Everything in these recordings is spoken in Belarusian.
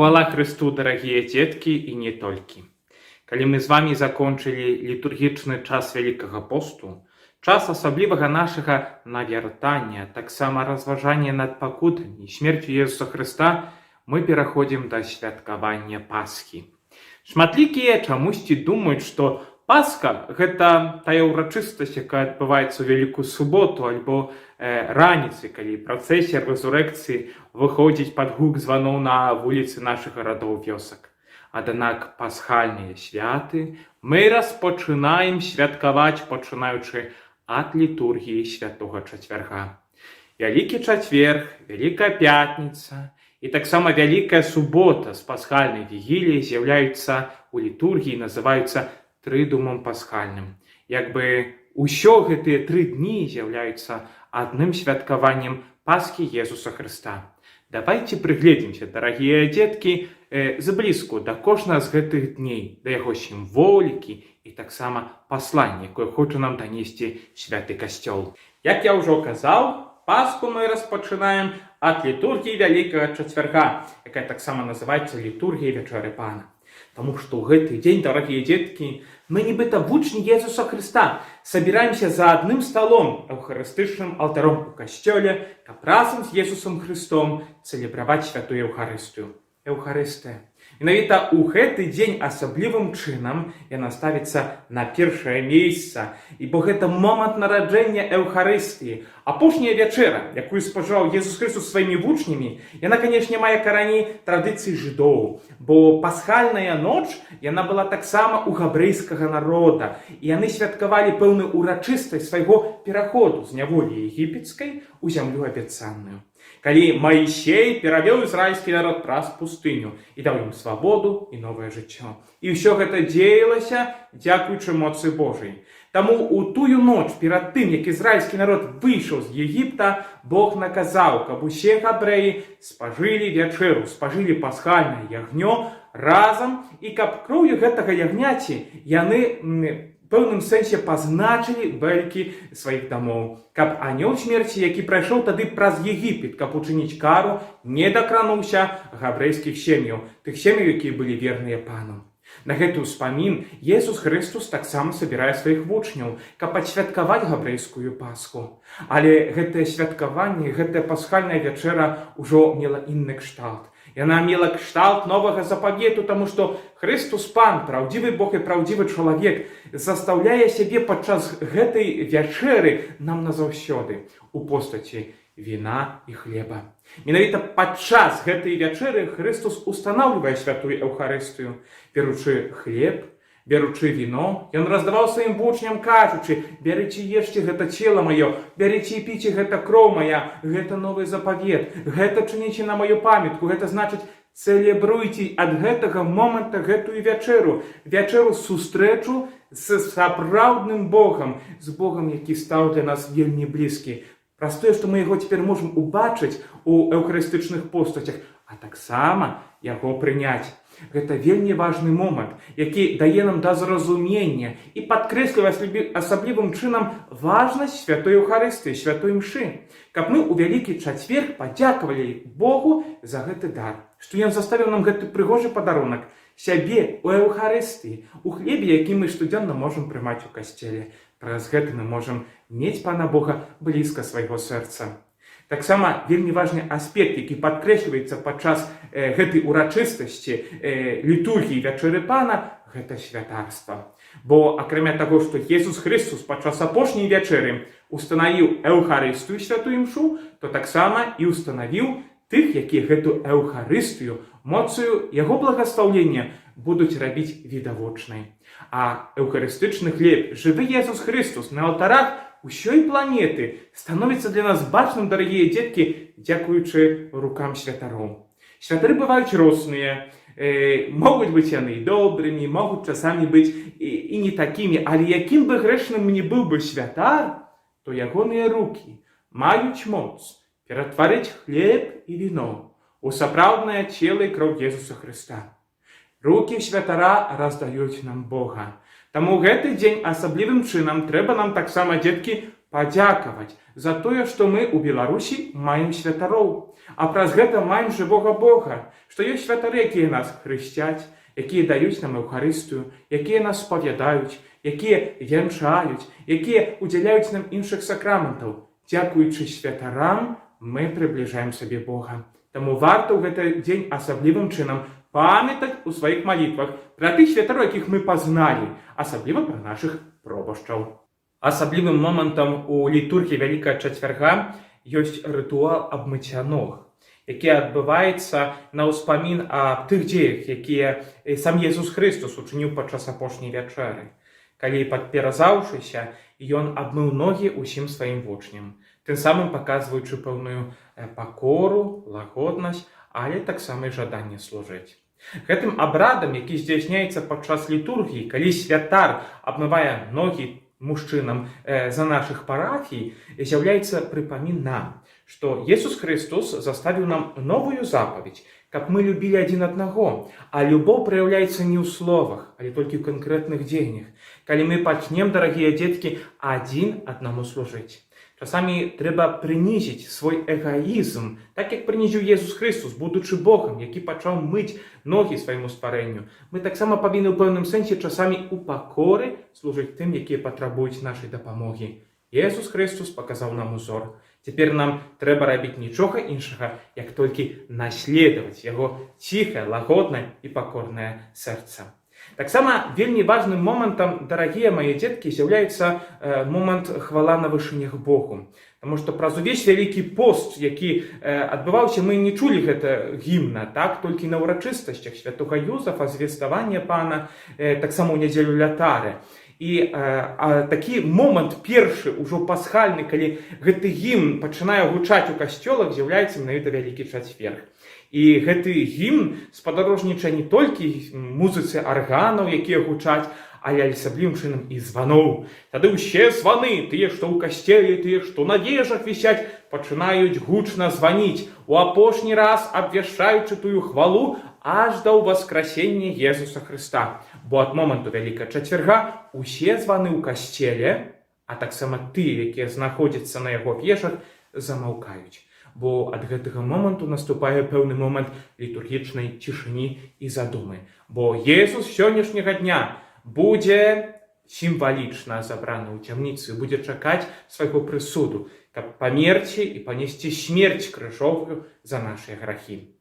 Хвала Христу, дорогие детки, и не толькі. Калі мы з вами закончылі літургічны час Вялікага посту, час асаблівага нашага навяртання, таксама разважання над пакутамі і смерцю Езуса Хрыста, мы пераходзім да святкавання Пасхі. Шматлікія чамусьці думаюць, што Пасха – гэта тая ўрачыстасць, якая адбываецца ў Вялікую суботу альбо раніцы, калі працэсія рэзурэкцыі выходзіць пад гук званоў на вуліцы нашых гарадоў вёсак. Аднак пасхальныя святы мы распачынаем святкаваць, пачынаючы ад літургіі святога чацвярга. Вялікі чацверг, Вялікая пятніца і таксама Вялікая субота з пасхальнай вігіліяй з'яўляюцца ў літургіі, называюцца трыдумам пасхальным. Як бы ўсё гэтыя 3 дні з'яўляюцца адным святкаваннем Пасхі Езуса Хрыста. Давайте прыгледзімся, дарагія дзеткі, зблізку да кожнага з гэтых дней, да яго сімволікі і таксама паслання, якое хоча нам данесці святы касцёл. Як я ўжо казаў, Пасху мы распачынаем ад літургіі Вялікага чацвярга, якая таксама называецца літургіяй Вячэры Пана. Таму што ў гэты дзень, дарагія дзеткі, мы нібыта вучні Езуса Хрыста сабіраемся за адным сталом, эўхарыстычным алтаром у касцёле, каб разам з Езусам Хрыстом цэлебраваць святую Эўхарыстыю. Эўхарыстыя. Менавіта ў гэты дзень асаблівым чынам яна ставіцца на першае месца, бо гэта момант нараджэння Эўхарыстыі. Апошняя вячэра, якую спажываў Езус Хрыстос сваімі вучнямі, яна, канешне, мае карані традыцый жыдоў, бо пасхальная ноч яна была таксама ў габрэйскага народа, і яны святкавалі пэўную урачыстасць свайго пераходу з няволі егіпецкай у зямлю абяцаную. Калі Маісей перавёў ізраільскі народ праз пустыню і даў ім свабоду і новае жыццё. І ўсё гэта дзеялася дзякуючы моцы Божай. Таму ў тую ноч, перад тым, як ізраільскі народ выйшаў з Егіпта, Бог наказаў, каб усе габрэі спажылі вячэру, спажылі пасхальнае ягнё разам, і каб кроўю гэтага ягняці яны пэўным сэнсе пазначылі бэлькі сваіх дамоў, каб анёл смерці, які прайшоў тады праз Егіпет, каб учыніць кару, не дакрануўся габрэйскіх сем'яў, тых сем'яў, якія былі верныя Пану. На гэты ўспамін Езус Хрыстос таксама сабірае сваіх вучняў, каб адсвяткаваць габрэйскую Пасху. Але гэтае святкаванне, гэтая пасхальная вячэра ўжо мела інны кшталт. Яна мела кшталт новага запавету, таму што Хрыстос Пан, праўдзівы Бог і праўдзівы чалавек, застаўляе сябе падчас гэтай вячэры нам назаўсёды у постаці віна і хлеба. Менавіта падчас гэтай вячэры Хрыстос устанаўлівае святую Эўхарыстыю, беручы хлеб, беручы віно, ён раздаваў сваім вучням, кажучы: «Бярыце, ешце, гэта цела маё, бярыце і піце, гэта кроў мая, гэта новы запавет, гэта чыніце на маю памятку». Гэта значыць, цэлебруйце ад гэтага моманта гэтую вячэру, вячэру сустрэчу з сапраўдным Богам, з Богам, які стаў для нас вельмі блізкі. Праз тое, што мы яго цяпер можам убачыць у эўхарыстычных постацях, а таксама яго прыняць. Гэта вельмі важны момант, які дае нам да зразумення і падкрэслівае асаблівым чынам важнасць святой Эўхарыстыі, святой мшы. Каб мы ў Вялікі чацверг падзякавалі Богу за гэты дар, што ён заставіў нам гэты прыгожы падарунак сябе ў Эўхарыстыі, у хлебе, які мы штодзённа можам прымаць у касцеле. Праз гэта мы можам мець Пана Бога блізка свайго сэрца. Таксама вельмі важны аспект, які падкрэсліваецца падчас гэтай урачыстасці літургіі Вячэры Пана, гэта святарства. Бо акрамя таго, што Езус Хрыстос падчас апошняй вячэры устанавіў Эўхарыстыю, святую мшу, то таксама і устанавіў тых, якія гэту Эўхарыстыю моцаю яго благаслаўлення будуць рабіць відавочнай. А эўхарыстычны хлеб, жывы Езус Хрыстос на алтарах усёй планеты становіцца для нас бачным, дарагія дзеткі, дзякуючы рукам святароў. Святары бываюць розныя, могуць быць яны і добрымі, могуць часамі быць і не такімі, але якім бы грэшным не быў бы святар, то ягоныя рукі маюць моц ператварыць хлеб і віно у сапраўднае цела і кроў Езуса Хрыста. Рукі святара раздаюць нам Бога. Таму гэты дзень асаблівым чынам трэба нам таксама, дзеткі, падзякаваць за тое, што мы ў Беларусі маем святароў, а праз гэта маем жывога Бога, што ёсць святары, якія нас хрысцяць, якія даюць нам Еўхарыстыю, якія нас спавядаюць, якія вянчаюць, якія удзяляюць нам іншых сакраментаў. Дзякуючы святарам мы прыбліжаем сабе Бога. Таму варта ў гэты дзень асаблівым чынам памятаць у сваіх малітвах пра тых святароў, якіх мы пазналі, асабліва пра нашых пробашчаў. Асаблівым момантам у літургіі Вялікага Чацвярга ёсць рытуал абмыцця ног, які адбываецца на ўспамін аб тых дзеях, якія сам Езус Хрыстос учыніў падчас апошняй вячэры, калі, падперазаўшыся, ён абмыў ногі ўсім сваім вучням, тым самым паказваючы пэўную пакору, лагоднасць, але таксама і жаданне служыць. Гэтым абрадам, які здзяйсняецца падчас літургіі, калі святар абмывае ногі мужчынам за нашых парафій, з'яўляецца прыпамін нам, што Jesús Христос заставіў нам новую запаведь, каб мы любілі адзін аднаго, а любоў праяўляецца не ў словах, але толькі ў канкрэтных дзеяннях, калі мы пачнем, дарагія дзеткі, адзін аднаму служыць. Часамі трэба прынізіць свой эгоізм, так як прынізіў Jesús Христос, будучы Богам, які пачаў мыць ногі свайму стварэнню. Мы таксама павінны ў пэўным сэнсе часамі ў пакоры служыць тым, якія патрабуюць нашай дапамогі. Jesús Христос паказаў нам узор. Цяпер нам трэба рабіць нічога іншага, як толькі наследаваць яго ціхае, лагоднае і пакорнае сэрца. Таксама вельмі важным момантам, дарагія мае дзеткі, з'яўляецца момант хвала на вышынях Богу. Таму што праз увесь вялікі пост, які адбываўся, мы не чулі гэта гімна, так, толькі на ўрачыстасцях святога Юзафа, звеставання Пана, таксама ў нядзелю лятары. І такі момант першы, ужо пасхальны, калі гэты гімн пачынае гучаць у касцёлах, з'яўляецца менавіта Вялікі Чацверг. І гэты гімн спадарожнічае не толькі музыцы арганаў, якія гучаць, але асаблівым чынам і званоў. Тады ўсе званы, тыя, што ў касцеле, тыя, што на вежах вісяць, пачынаюць гучна званіць, у апошні раз абвяшчаючы тую хвалу аж да ўваскрасення Езуса Хрыста. Бо ад моманту Вялікага Чацвярга усе званы ў касцеле, а таксама тыя, якія знаходзяцца на яго вежах, замаўкаюць. Бо ад гэтага моманту наступае пэўны момант літургічнай цішыні і задумы. Бо Езус сённяшняга дня будзе сімвалічна забраны ў цямніцу і будзе чакаць свайго прысуду, каб памерці і панесці смерць крыжовую за нашыя грахі.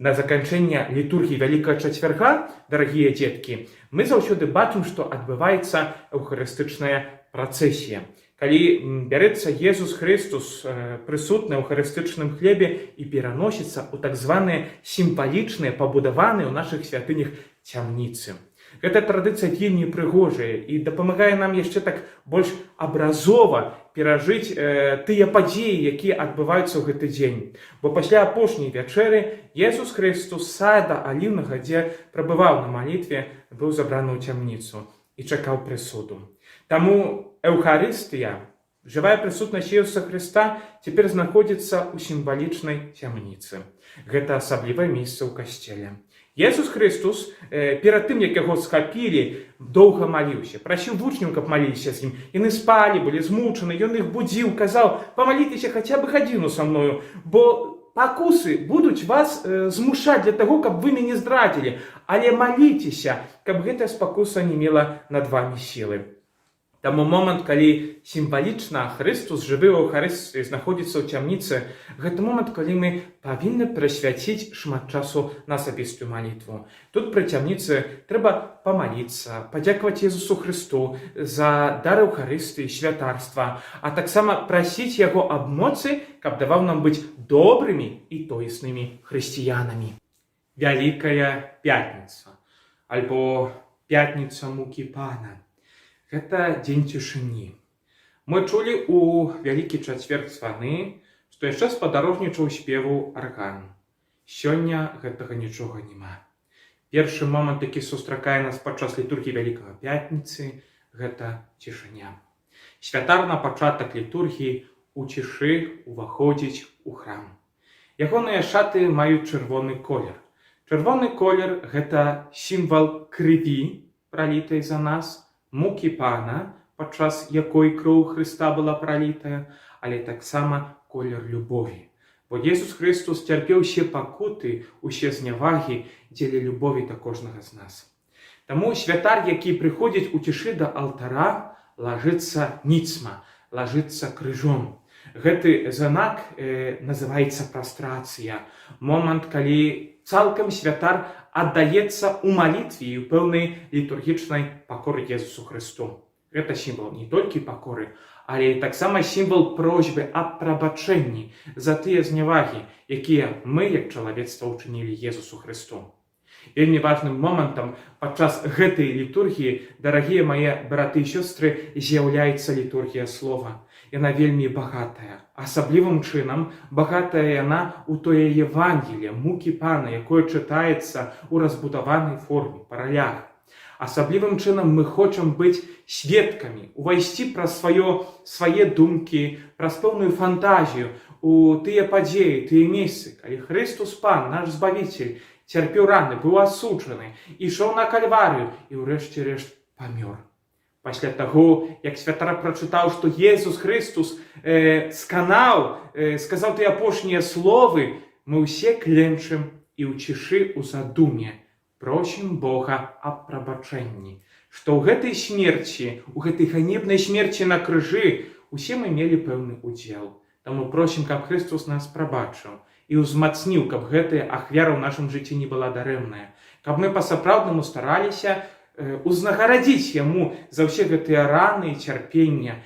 На заканчэнне літургіі Вялікага Чацвярга, дарагія дзеткі, мы заўсёды бачым, што адбываецца эўхарыстычная працэсія. Калі бярэцца Jesús Христос прысутны ў эўхарыстычным хлебе і пераносіцца ў так званыя сімвалічныя, пабудаваныя ў нашых святынях цямніцы. Гэта традыцыя вельмі прыгожая і дапамагае нам яшчэ так больш абразова перажыць тыя падзеі, якія адбываюцца ў гэты дзень. Бо пасля апошняй вячэры Jesús Христос з сада Аліўнага, дзе прабываў на малітве, быў забраны ў цямніцу і чакаў прысуду. Таму Эўхарыстыя, жывая прысутнасць Jesúsa Хрыста, цяпер знаходзіцца ў сімвалічнай цямніцы. Гэта асаблівае месца ў касцеле. Jesús Христос, перад тым, як яго схапілі, доўга маліўся, прасіў вучняў, каб маліліся з ім. Яны спалі, былі змучаны, ён іх будзіў, казаў: «Памаліцеся хаця б гадзіну са мною, бо пакусы будуць вас змушаць для таго, каб вы мяне здрадзілі, але маліцеся, каб гэтая спакуса не мела над вамі сілы». Таму момант, калі сімвалічна Христос, жывы ў Эўхарыстыі, знаходзіцца ў цямніцы, гэта момант, калі мы павінны прысвяціць шмат часу на асабістую малітву. Тут пры цямніцы трэба памаліцца, падзякаваць Jesúсу Хрысту за дар Эўхарыстыі, святарства, а таксама прасіць яго аб моцы, каб даваў нам быць добрымі і тоеснымі хрысціянамі. Вялікая пятніца, альбо пятніца мукі Пана. Гэта дзень цішыні. Мы чулі ў Вялікі Чацверг званы, што яшчэ спадарожнічаў спеву арган. Сёння гэтага нічога няма. Першы момант, які сустракае нас падчас літургіі Вялікага Пятніцы, гэта цішыня. Святар на пачатак літургіі у цішы уваходзіць у храм. Ягоныя шаты маюць чырвоны колер. Чырвоны колер – гэта сімвал крыві, пралітай за нас, мукі Пана, падчас якой кроў Хрыста была пралітая, але таксама колер любові. Бо Єсус Христос цярпеў усе пакуты, усе знявагі дзеля любові да кожнага з нас. Таму святар, які прыходзіць у цішы да алтара, лажыцца ніцма, лажыцца крыжом. Гэты знак называецца прастрацыя. Момант, калі цалкам святар аддаецца ў малітве і ў пэўнай літургічнай пакоры Єсусу Христу. Гэта сімвал не толькі пакоры, але і таксама сімвал просьбы аб прабачэнні за тыя знявагі, якія мы, як чалавецтва, учынілі Єсусу Христу. Вельмі важным момантам падчас гэтай літургіі, дарагія мае браты і сёстры, з'яўляецца літургія слова. Яна вельмі багатая. Асаблівым чынам багатая яна ў тое Евангеліе, мукі Пана, якое чытаецца ў разбудаванай форме, па ралях. Асаблівым чынам мы хочам быць сведкамі, увайсці праз свае думкі, праз пэўную фантазію у тыя падзеі, тыя месцы, калі Христос Пан, наш Збавіцель, цярпеў раны, быў асуджаны, ішоў на кальварыю і ўрэшце рэшт памёр. Пасля таго, як святар прачытаў, што Єсус Христос сказаў тыя апошнія словы, мы ўсе кленчым і ў цішы ў задуме просім Бога аб прабачэнні, што ў гэтай смерці, у гэтай ганебнай смерці на крыжы усе мы мелі пэўны удзел. Таму просім, каб Христос нас прабачыў і ўзмацніў, каб гэтая ахвяра ў нашым жыцці не была дарэмная, каб мы па-сапраўднаму стараліся узнагарадзіць Яму за ўсе гэтыя раны і цярпення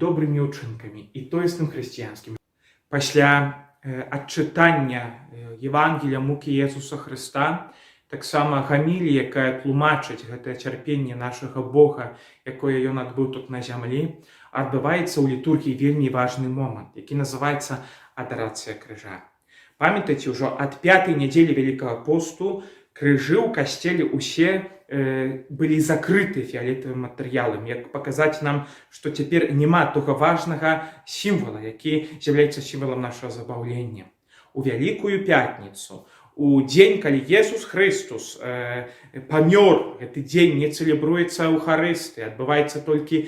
добрымі ўчынкамі і тоесным хрысціянскім. Пасля адчытання Евангелія мукі Єсуса Христа, таксама гамілія, якая тлумачыць гэтае цярпенне нашага Бога, якое Ён адбыў тут на зямлі, адбываецца ў літургіі вельмі важны момант, які называецца адарацыя крыжа. Памятаеце, ўжо ад 5-й нядзелі Вялікага посту крыжы ў касцеле ўсе былі закрыты фіялетавым матэрыялам, як паказаць нам, што цяпер няма тога важнага сімвала, які з'яўляецца сімвалам нашага забаўлення. У Вялікую пятніцу, у дзень, калі Єсус Христос памёр, гэты дзень не цэлебруецца Еўхарыстыя, адбываецца толькі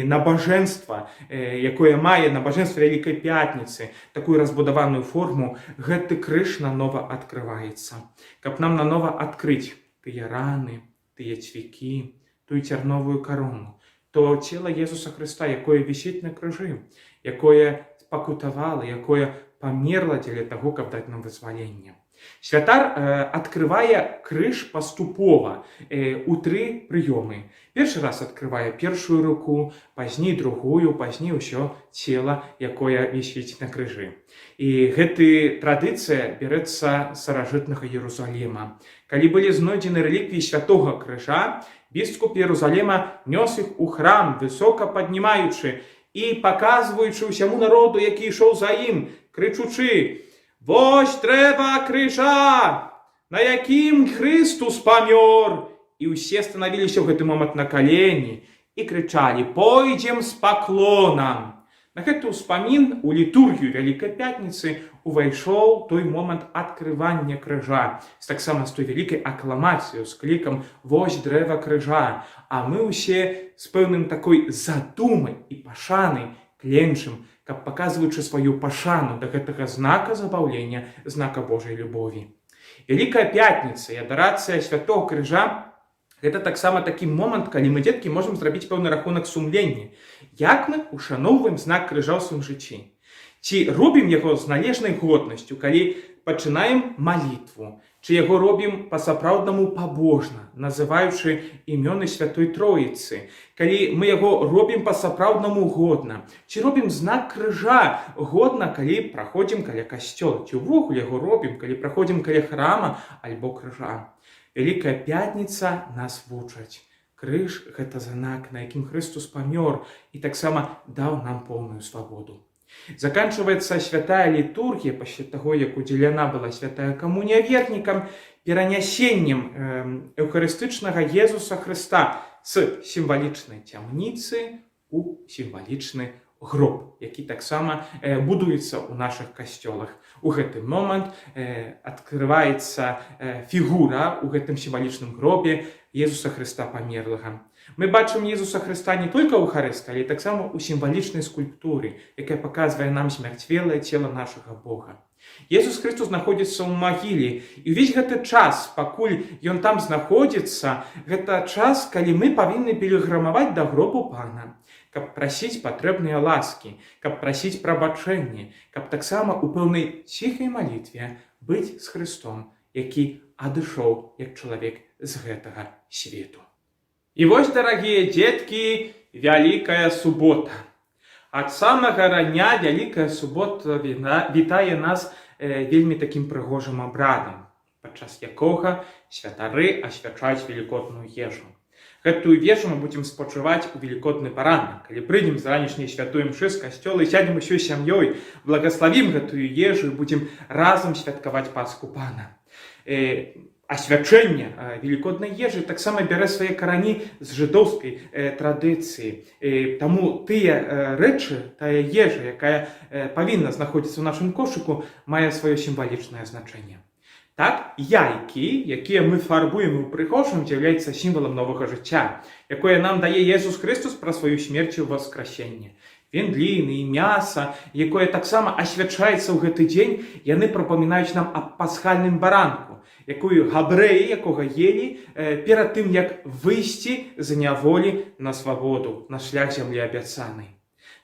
набажэнства, якое мае набажэнства Вялікай пятніцы, такую разбудаваную форму, гэты крыж нанова адкрываецца. Каб нам нанова адкрыць тыя раны, тыя цвікі, тую цярновую карону, то цела Єсуса Христа, якое вісіць на крыжы, якое пакутавала, якое памерла дзеля таго, каб даць нам вызваленне. Святар адкрывае крыж паступова у 3 прыёмы. Першы раз адкрывае першую руку, пазней другую, пазней усё цела, якое вісіць на крыжы. І гэта традыцыя бярэцца з старажытнага Єрусаліма. Калі былі знойдзены рэліквіі святога крыжа, біскуп Єрусаліма нёс іх у храм, высока паднімаючы і паказваючы ўсяму народу, які ішоў за ім, крычучы: «Вось дрэва крыжа, на якім Христос памёр!» І ўсе станавіліся ў гэты момант на калені і крычалі: «Пойдзем з паклонам!» На гэты ўспамін у літургію Вялікай пятніцы увайшоў той момант адкрывання крыжа, таксама з той вялікай акламацыяй, з клікам «Вось дрэва крыжа!» А мы ўсе з пэўным такой задумай і пашанай кленчым, каб паказваючы сваю пашану да гэтага знака забаўлення, знака Божай любові. Вялікая пятніца і адарацыя святого крыжа – гэта таксама такі момант, калі мы, дзеткі, можам зрабіць пэўны рахунак сумлення. Як мы ушаноўваем знак крыжа ў сваім жыцці? Ці робім яго з належнай годнасцю, калі пачынаем малітву? Ці яго робім па-сапраўднаму пабожна, называючы імёны Святой Троіцы? Калі мы яго робім па-сапраўднаму годна? Ці робім знак крыжа годна, калі праходзім каля касцёла? Ці ўвогуле яго робім, калі праходзім каля храма альбо крыжа? Вялікая пятніца нас вучаць. Крыж – гэта знак, на якім Христос памёр і таксама даў нам поўную свабоду. Заканчваецца святая літургія пасля таго, як удзелена была святая камунія вернікам, перанясеннем эўхарыстычнага Єсуса Христа з сімвалічнай цямніцы у сімвалічны гроб, які таксама будуецца ў нашых касцёлах. У гэты момант адкрываецца фігура ў гэтым сімвалічным гробе Єсуса Христа памерлага. Мы бачым Езуса Хрыста не толькі ў Эўхарыстыі, але таксама ў сімвалічнай скульптуры, якая паказвае нам змярцвелае цела нашага Бога. Езус Христос знаходзіцца ў магіле, і ўвесь гэты час, пакуль ён там знаходзіцца, гэта час, калі мы павінны пілігрымаваць да гробу Пана, каб прасіць патрэбныя ласкі, каб прасіць прабачэнне, каб таксама ў пэўнай ціхай малітве быць з Христом, які адышоў як чалавек з гэтага свету. І вось, дарагія дзеткі, Вялікая субота. Ад самага рання Вялікая субота вітае нас вельмі такім прыгожым абрадам, падчас якога святары асвячаюць велікодную ежу. Гэтую ежу мы будзем спачуваць у велікодны паранак. Калі прыйдзем з ранішняй святой мшы з касцёла і сядзем усёй сям'ёй, благаславім гэтую ежу і будзем разам святкаваць Пасху Пана. Асвячэнне велікоднай ежы таксама бярэ свае карані з жыдоўскай традыцыі. Таму тыя рэчы, тая ежа, якая павінна знаходзіцца ў нашым кошыку, мае сваё сімвалічнае значэнне. Так, яйкі, якія мы фарбуем і упрыгожваем, з'яўляюцца сімвалам новага жыцця, якое нам дае Езус Христос пра сваю смерць і воскрасенне. Вендліны і мяса, якое таксама асвячаецца ў гэты дзень, яны прапамінаюць нам аб пасхальным баранку, якую габрэі, якога елі перад тым, як выйсці з няволі на свабоду, на шлях зямлі абяцанай.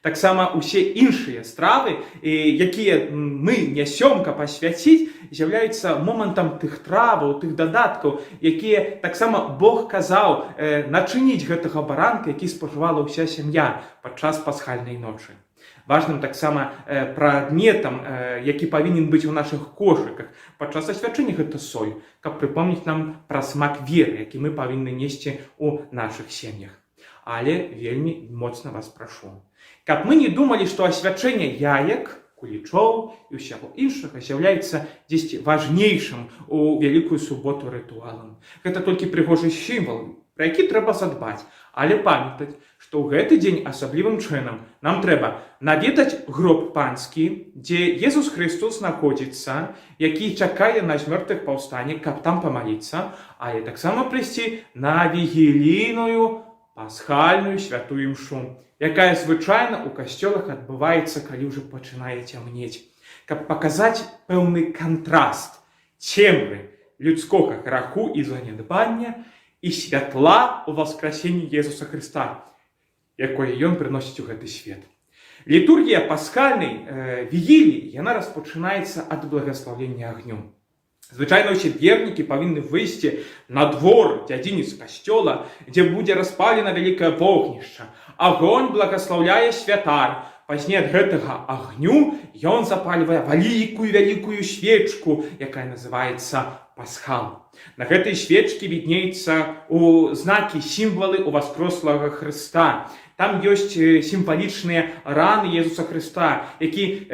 Таксама усе іншыя стравы, якія мы нясём, каб асвяціць, з'яўляюцца момантам тых траваў, тых дадаткаў, якія таксама Бог казаў начыніць гэтага баранка, які спажывала ўся сям'я падчас пасхальнай ночы. Важным таксама прадметам, які павінен быць у нашых кошыках падчас асвячэння, гэта соль, каб прыпомніць нам пра смак веры, які мы павінны несці ў нашых сем'ях. Але вельмі моцна вас прашу, каб мы не думалі, што асвячэнне яек, кулічоў і ўсяго іншага з'яўляецца дзесьці важнейшым у Вялікую суботу рытуалам. Гэта толькі прыгожы сімвал, пра які трэба задбаць, але памятаць, што ў гэты дзень асаблівым чынам нам трэба наведаць гроб панскі, дзе Езус Христос знаходзіцца, які чакае на змёртвых паўстанне, каб там памаліцца, але таксама прыйсці на вігілійную пасхальную святую мшу, якая звычайна ў касцёлах адбываецца, калі ўжо пачынае цямнець, каб паказаць пэўны кантраст цемры людскога граху і занядбання і святла ў воскрасенні Езуса Христа, якое ён прыносіць у гэты свет. Літургія пасхальнай вігіліі, яна распачынаецца ад благаславення агню. Звычайна ўсе вернікі павінны выйсці на двор дзядзініц касцёла, дзе будзе распалена вялікае вогнішча. Агонь благаслаўляе святар. Пазней ад гэтага агню ён запальвае вялікую свечку, якая называецца пасхал. На гэтай свечкі віднеюцца знакі, сімвалы уваскрослага Хрыста. Там ёсць сімвалічныя раны Езуса Христа, які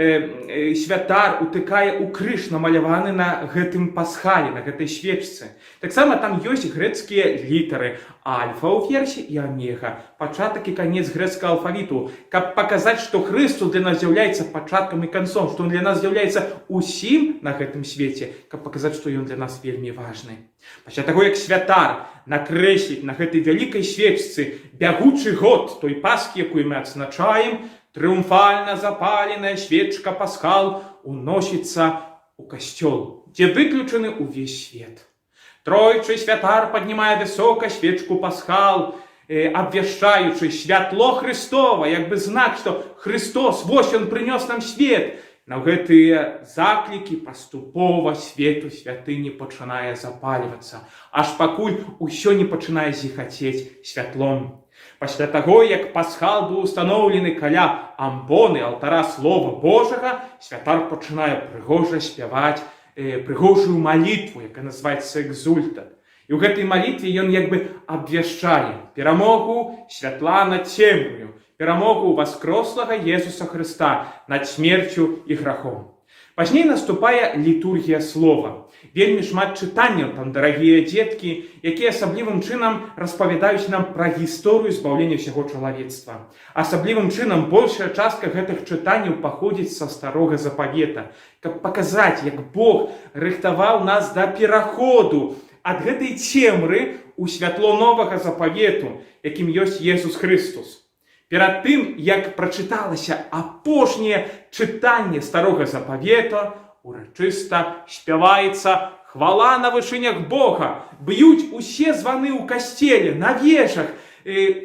святар утыкае ў крыж, намаляваны на гэтым пасхале, на гэтай свечцы. Таксама там ёсць грэцкія літары альфа ў версе і омега, пачатак і канец грэцкага алфавіту, каб паказаць, што Христос для нас з'яўляецца пачаткам і канцом, што ён для нас з'яўляецца усім на гэтым свеце, каб паказаць, што ён для нас вельмі важны. Пасля таго, як святар накрэсліць на гэтай вялікай свечцы бягучы год той Пасхі, якую мы адзначаем, трыумфальна запаленая свечка пасхал уносіцца ў касцёл, дзе выключаны ўвесь свет. Тройчы святар паднімае высока свечку пасхал, абвяшчаючы святло Христова, як бы знак, што Христос, вось ён прынёс нам свет. На гэтыя заклікі паступова свет у святыні пачынае запальвацца, аж пакуль усё не пачынае зіхацець святлом. Пасля таго, як пасхал быў устаноўлены каля амбоны алтара Слова Божага, святар пачынае прыгожа спяваць прыгожую малітву, якая называецца экзультат. І ў гэтай малітве ён як бы абвяшчае перамогу святла над цемраю, перамогу воскрослага Езуса Христа над смерцю і грахом. Пазней наступае літургія слова. Вельмі шмат чытанняў там, дарагія дзеткі, якія асаблівым чынам распавядаюць нам пра гісторыю збаўлення ўсяго чалавецтва. Асаблівым чынам большая частка гэтых чытанняў паходзіць са старога запавета, каб паказаць, як Бог рыхтаваў нас да пераходу ад гэтай цемры у святло новага запавету, якім ёсць Езус Христос. Перад тым, як прачыталася апошняе чытанне старога запавета, урачыста спяваецца хвала на вышынях Бога, б'юць усе званы ў касцеле, на вежах,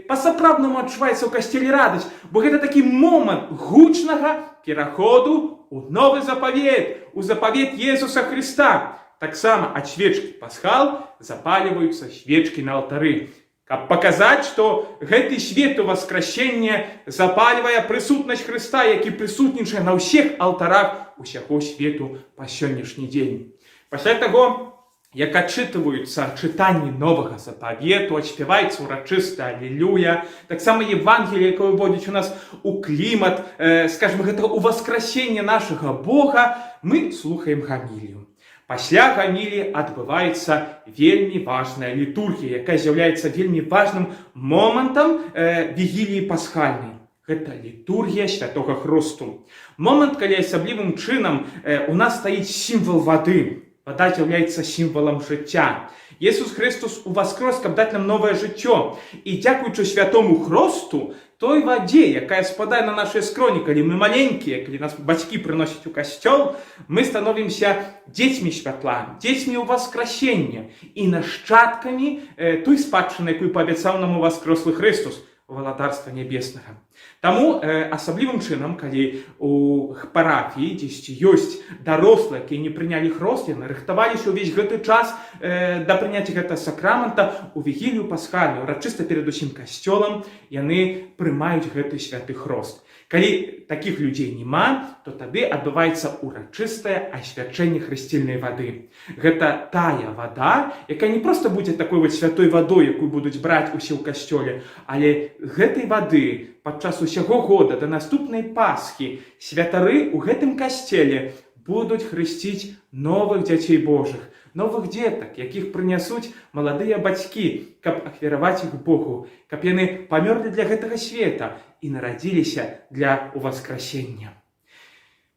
па-сапраўднаму адчуваецца ў касцеле радасць, бо гэта такі момант гучнага пераходу ў новы запавет, у запавет Езуса Христа. Таксама ад свечкі пасхал запальваюцца свечкі на алтары, каб паказаць, што гэты свет уваскрасення запальвае прысутнасць Хрыста, які прысутнічае на ўсіх алтарах усяго свету па сённяшні дзень. Пасля таго, як адчытваюцца чытанні новага запавету, адспяваецца урачыста алелюя, таксама Евангелие, якое ўводзіць у нас у клімат, скажем, гэта уваскрасення нашага Бога, мы слухаем гамілію. Пасля гаміліі адбываецца вельмі важная літургія, якая з'яўляецца вельмі важным момантам вігіліі пасхальнай. Гэта літургія святога хрусту. Момант, калі асаблівым чынам у нас стаіць сімвал вады. Вода з'яўляецца сімвалам жыцця. Jesús Христос уваскрос, каб даць нам новае жыццё. І дзякуючы святому хросту, той вадзе, якая спадае на нашыя скроні, калі мы маленькія, калі нас бацькі прыносяць у касцёл, мы становімся дзецьмі святла, дзецьмі ўваскрасення і нашчадкамі той спадчыны, якую паабяцаў нам уваскрослы Христос, валадарства нябеснага. Таму асаблівым чынам, калі у парафіі дзесьці ёсць дарослыя, якія не прынялі хрост, яны рыхтаваліся ўвесь гэты час да прыняцця гэтага сакрамента у вігілію пасхальную, урачыста перад усім касцёлам яны прымаюць гэты святы хрост. Калі такіх людзей няма, то тады адбываецца урачыстае асвячэнне хрысцільнай вады. Гэта тая вада, якая не проста будзе такой вот святой вадой, якую будуць браць усе ў касцёле, але гэтай вады падчас усяго года да наступнай Пасхі святары ў гэтым касцеле будуць хрысціць новых дзяцей Божых, новых дзетак, якіх прынясуць маладыя бацькі, каб ахвяраваць іх Богу, каб яны памёрлі для гэтага света і нарадзіліся для уваскрасення.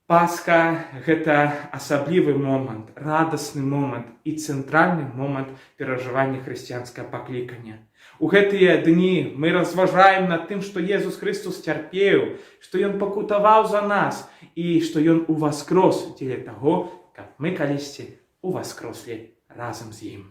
Пасха – гэта асаблівы момант, радасны момант і цэнтральны момант перажывання хрысціянскага паклікання. У гэтыя дні мы разважаем над тым, што Езус Христос цярпеў, што Ён пакутаваў за нас і што Ён уваскрос дзеля таго, каб мы калісьці уваскрослі разам з Ім.